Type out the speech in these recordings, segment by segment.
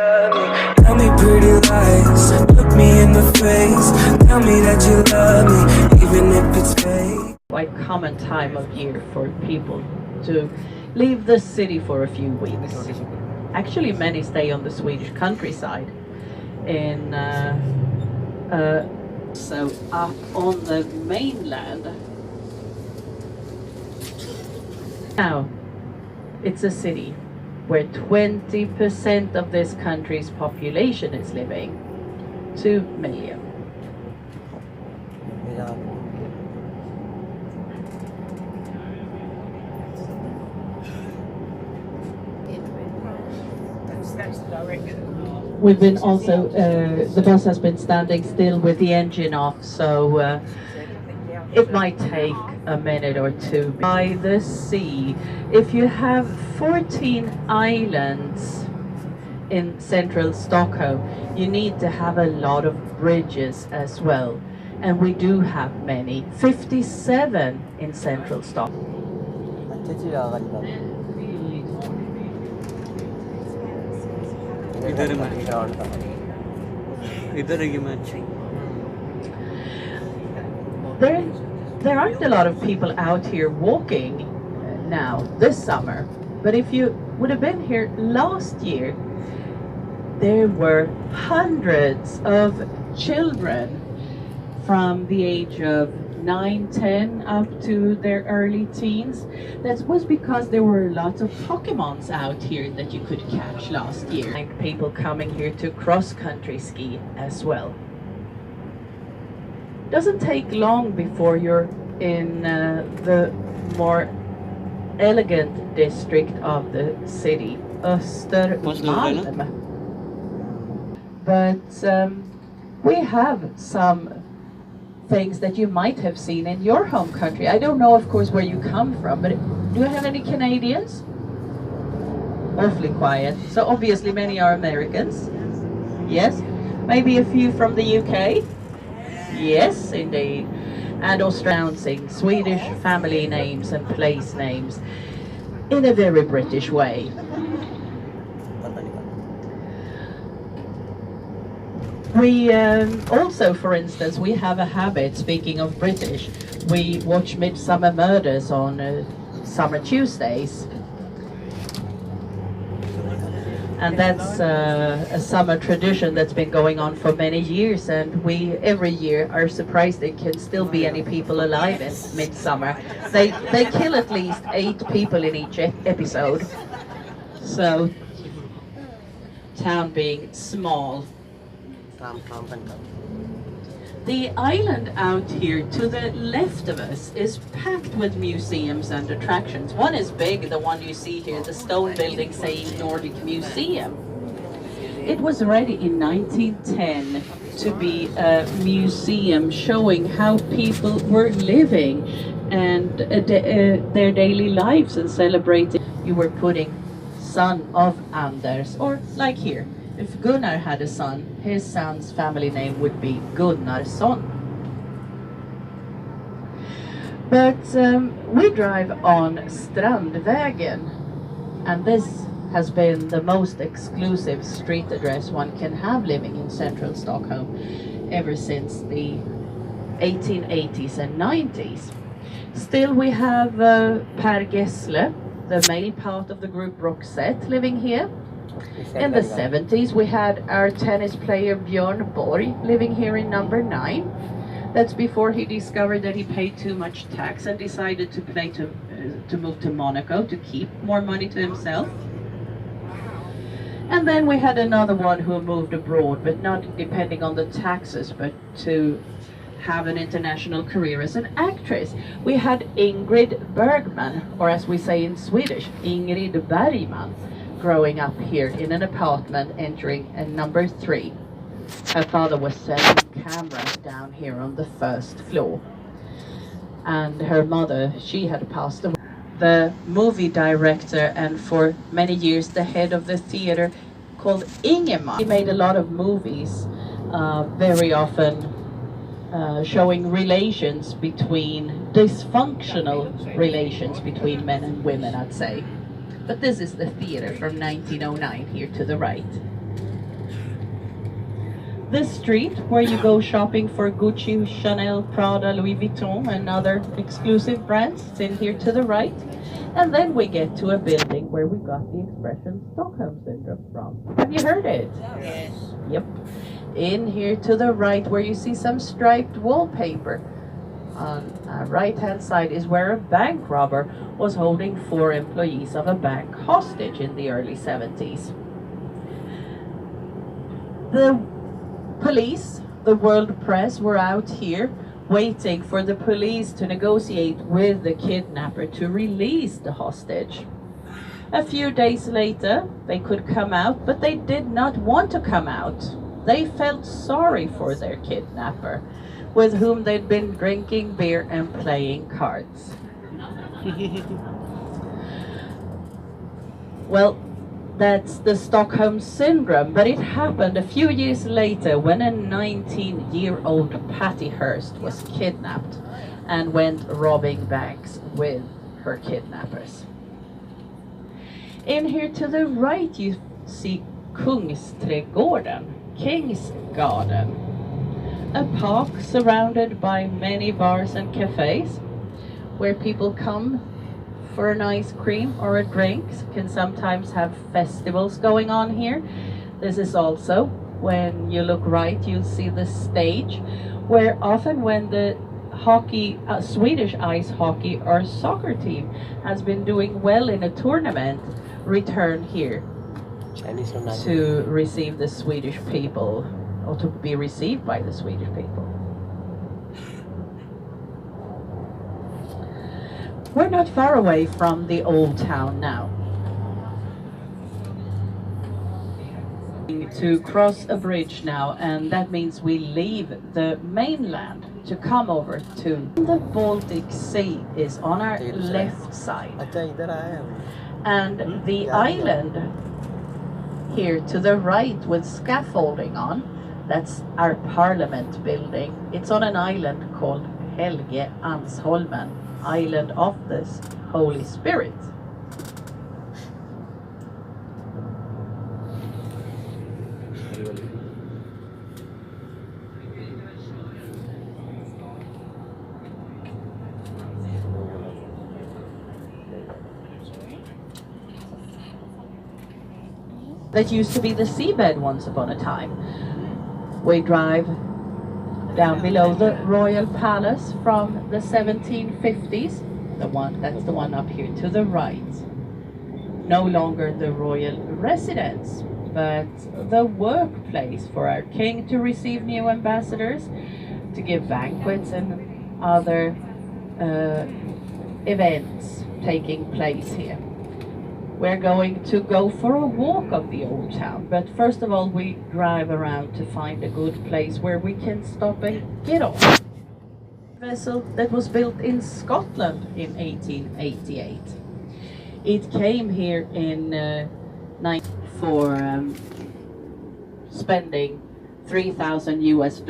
love me. Tell me pretty lies, look me in the face. Tell me that you love me, even if it's fake. Quite common time of year for people to leave the city for a few weeks. Actually, many stay on the Swedish countryside. So up on the mainland. Now, it's a city where 20% of this country's population is living. 2 million. We've been also, the bus has been standing still with the engine off, so it might take a minute or two. By the sea, if you have 14 islands in central Stockholm, you need to have a lot of bridges as well. And we do have many, 57 in central Stockholm. There aren't a lot of people out here walking now this summer, but if you would have been here last year, there were hundreds of children from the age of 9, 10 up to their early teens. That was because there were lots of Pokemons out here that you could catch last year. And people coming here to cross-country ski as well. Doesn't take long before you're in the more elegant district of the city, Östermalm. But we have some things that you might have seen in your home country. I don't know, of course, where you come from, but do you have any Canadians? Awfully quiet. So obviously many are Americans. Yes. Maybe a few from the UK. Yes, indeed. And Australian, Swedish family names and place names in a very British way. We also, for instance, we have a habit, speaking of British, we watch Midsummer Murders on Summer Tuesdays. And that's a summer tradition that's been going on for many years, and we every year are surprised there can still be any people alive in midsummer. They kill at least 8 people in each episode. So, town being small. The island out here to the left of us is packed with museums and attractions. One is big, the one you see here, the stone building saying Nordic Museum. It was ready in 1910 to be a museum showing how people were living and their daily lives and celebrating. You were putting son of Anders, or like here. If Gunnar had a son, his son's family name would be Gunnarsson. But we drive on Strandvägen, and this has been the most exclusive street address one can have living in central Stockholm ever since the 1880s and 90s. Still, we have Per Gessle, the male part of the group Roxette, living here. In the 70s, we had our tennis player Björn Borg living here in number 9. That's before he discovered that he paid too much tax and decided to move to Monaco to keep more money to himself. And then we had another one who moved abroad, but not depending on the taxes, but to have an international career as an actress. We had Ingrid Bergman, or as we say in Swedish, Ingrid Bergman, growing up here in an apartment entering number 3. Her father was selling cameras down here on the first floor. And her mother, she had passed away. The movie director and for many years the head of the theater called Ingemar. He made a lot of movies, very often showing relations between, dysfunctional relations between men and women, I'd say. But this is the theater from 1909 here to the right. This street where you go shopping for Gucci, Chanel, Prada, Louis Vuitton and other exclusive brands. It's in here to the right. And then we get to a building where we got the expression Stockholm Syndrome from. Have you heard it? Yes. Yep. In here to the right where you see some striped wallpaper. On the right hand side is where a bank robber was holding 4 employees of a bank hostage in the early 70s. The police, the world press were out here waiting for the police to negotiate with the kidnapper to release the hostage. A few days later, they could come out, but they did not want to come out. They felt sorry for their kidnapper, with whom they'd been drinking beer and playing cards. Well, that's the Stockholm Syndrome, but it happened a few years later when a 19-year-old Patty Hearst was kidnapped and went robbing banks with her kidnappers. In here to the right you see Kungsträdgården, King's Garden, a park surrounded by many bars and cafes where people come for an ice cream or a drink, can sometimes have festivals going on here. This is also, when you look right, you'll see the stage where often when the Swedish ice hockey or soccer team has been doing well in a tournament, return here to receive the Swedish people, or to be received by the Swedish people. We're not far away from the old town now. To cross a bridge now, and that means we leave the mainland to come over to the Baltic Sea is on our left side. And the island here to the right with scaffolding on, that's our parliament building. It's on an island called Helgeandsholmen, Island of the Holy Spirit. That used to be the seabed once upon a time. We drive down below the Royal Palace from the 1750s. That's the one up here to the right. No longer the royal residence, but the workplace for our king to receive new ambassadors, to give banquets and other events taking place here. We're going to go for a walk of the old town, but first of all we drive around to find a good place where we can stop and get off. A vessel that was built in Scotland in 1888. It came here in for spending $3,000 US,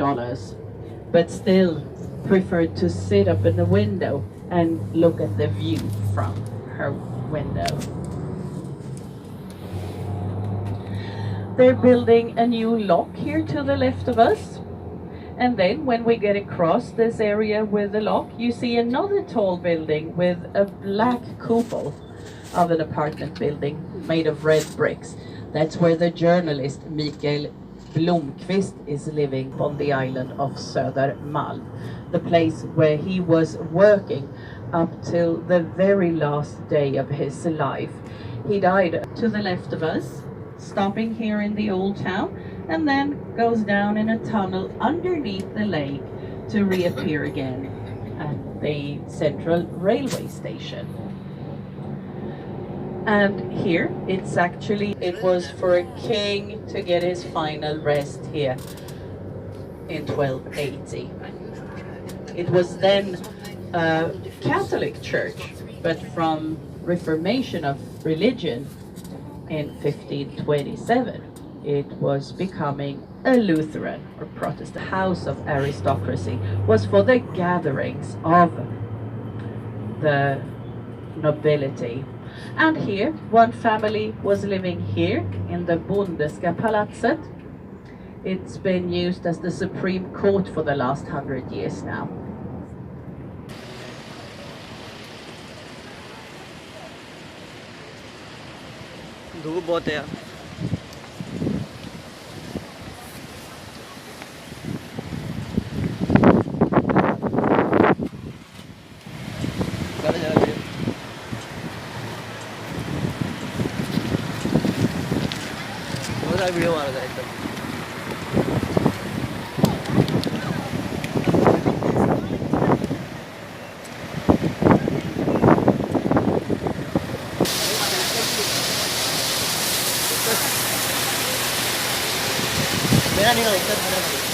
but still preferred to sit up in the window and look at the view from her window. They're building a new lock here to the left of us. And then when we get across this area with the lock, you see another tall building with a black cupola of an apartment building made of red bricks. That's where the journalist Mikael Blomqvist is living on the island of Södermalm, the place where he was working up till the very last day of his life. He died to the left of us, stopping here in the old town, and then goes down in a tunnel underneath the lake to reappear again at the central railway station. And here it was for a king to get his final rest here in 1280. It was then a Catholic church, but from Reformation of religion in 1527, it was becoming a Lutheran or Protestant. House of aristocracy was for the gatherings of the nobility. And here, one family was living here in the Bondeska palatset. It's been used as the Supreme Court for the last 100 years now. धूप बहुत है यार. Video मारा था एकदम. मेरा निकल